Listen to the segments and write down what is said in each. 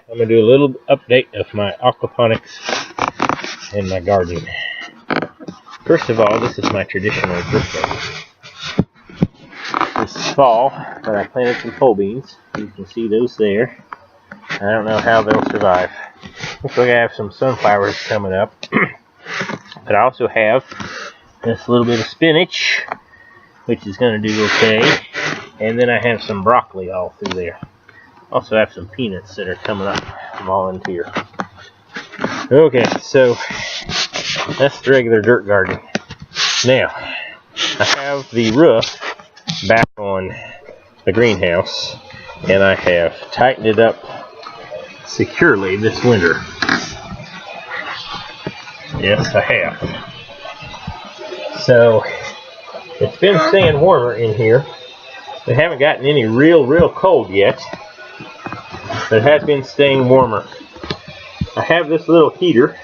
I'm going to do a little update of my aquaponics in my garden. First of all, this is my traditional drip garden. This is fall, but I planted some pole beans. You can see those there. I don't know how they'll survive. Looks like I have some sunflowers coming up. But I also have this little bit of spinach, which is going to do okay. And then I have some broccoli all through there. Also have some peanuts that are coming up, volunteer. Okay, so that's the regular dirt garden. Now, I have the roof back on the greenhouse, and I have tightened it up securely this winter. Yes, I have. So, it's been staying warmer in here. We haven't gotten any real cold yet, but it has been staying warmer. I have this little heater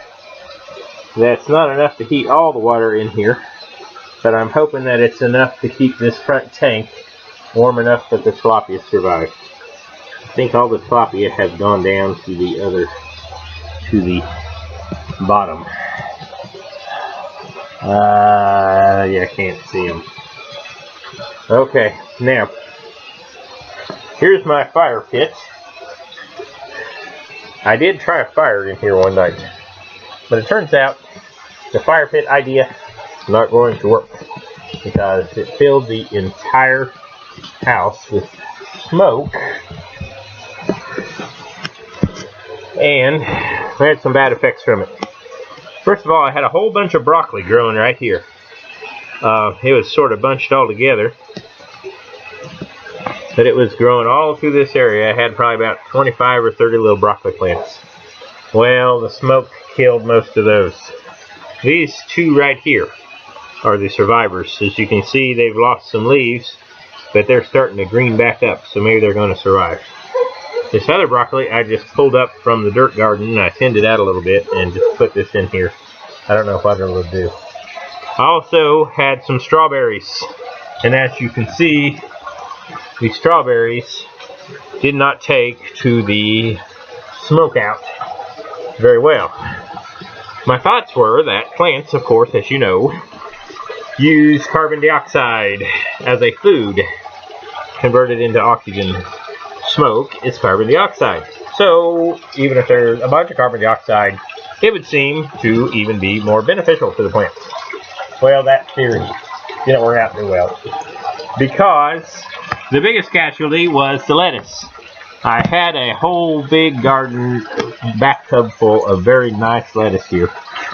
that's not enough to heat all the water in here, but I'm hoping that it's enough to keep this front tank warm enough that the tilapia survive. I think all the tilapia have gone down to the bottom. Yeah, I can't see them. Okay, now, here's my fire pit. I did try a fire in here one night, but it turns out the fire pit idea is not going to work because it filled the entire house with smoke, and I had some bad effects from it. First of all, I had a whole bunch of broccoli growing right here. It was sort of bunched all together, but it was growing all through this area. I had probably about 25 or 30 little broccoli plants. Well, the smoke killed most of those. These two right here are the survivors. As you can see, they've lost some leaves, but they're starting to green back up, so maybe they're going to survive. This other broccoli I just pulled up from the dirt garden, and I thinned it out a little bit and just put this in here. I don't know what it'll do. I also had some strawberries, and as you can see, the strawberries did not take to the smoke out very well. My thoughts were that plants, of course, as you know, use carbon dioxide as a food converted into oxygen. Smoke is carbon dioxide. So even if there's a bunch of carbon dioxide, it would seem to even be more beneficial to the plants. Well, that theory didn't work out too well, because the biggest casualty was the lettuce. I had a whole big garden bathtub full of very nice lettuce here.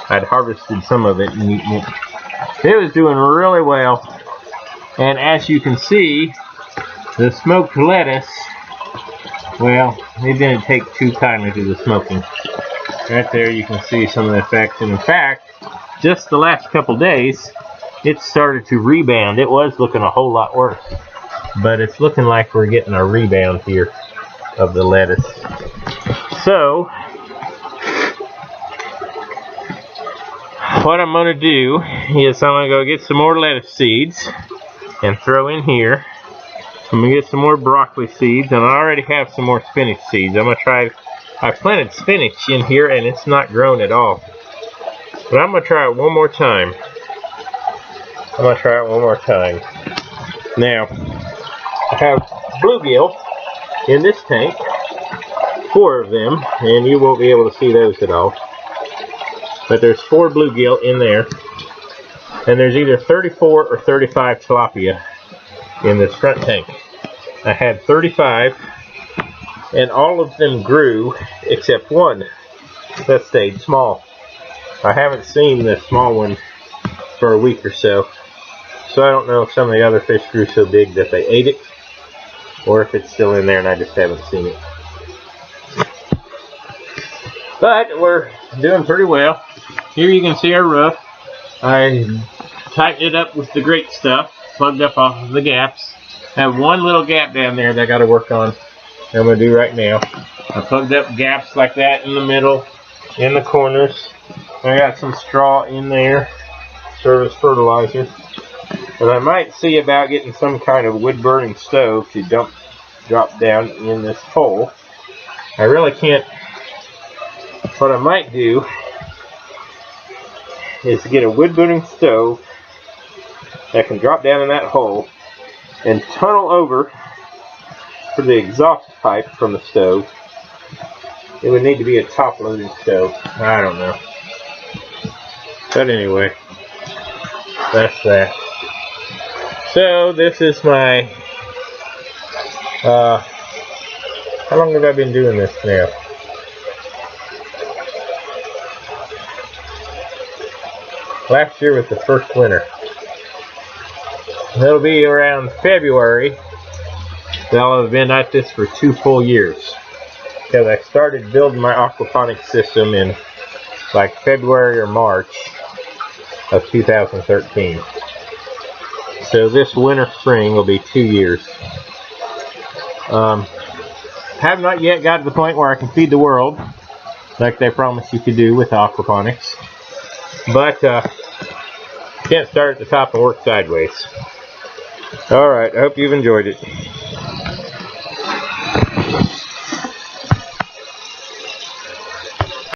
I'd harvested some of it and eaten it. It was doing really well, and as you can see, the smoked lettuce, well, it didn't take too kindly to the smoking. Right there you can see some of the effects, and in fact, just the last couple days, it started to rebound. It was looking a whole lot worse, but it's looking like we're getting a rebound here of the lettuce. So, what I'm going to do is I'm going to go get some more lettuce seeds and throw in here. I'm going to get some more broccoli seeds, and I already have some more spinach seeds. I'm going to try, I planted spinach in here and it's not grown at all. But I'm going to try it one more time. Now, I have bluegill in this tank, 4 of them, and you won't be able to see those at all. But there's 4 bluegill in there, and there's either 34 or 35 tilapia in this front tank. I had 35, and all of them grew except one that stayed small. I haven't seen the small one for a week or so, so I don't know if some of the other fish grew so big that they ate it, or if it's still in there and I just haven't seen it. But we're doing pretty well. Here you can see our roof. I tightened it up with the great stuff, plugged up all the gaps. I have one little gap down there that I got to work on. I'm going to do right now. I plugged up gaps like that in the middle, in the corners. I got some straw in there, serve as fertilizer. And I might see about getting some kind of wood burning stove to drop down in this hole I really can't. What I might do is get a wood burning stove that can drop down in that hole and tunnel over for the exhaust pipe from the stove. It would need to be a top loading stove. I don't know. But anyway, that's that. So this is my, how long have I been doing this now? Last year was the first winter. It'll be around February that I'll have been at this for 2 full years. Because I started building my aquaponics system in like February or March of 2013. So this winter spring will be 2 years. Have not yet got to the point where I can feed the world like they promised you could do with aquaponics. But can't start at the top and work sideways. Alright, I hope you've enjoyed it.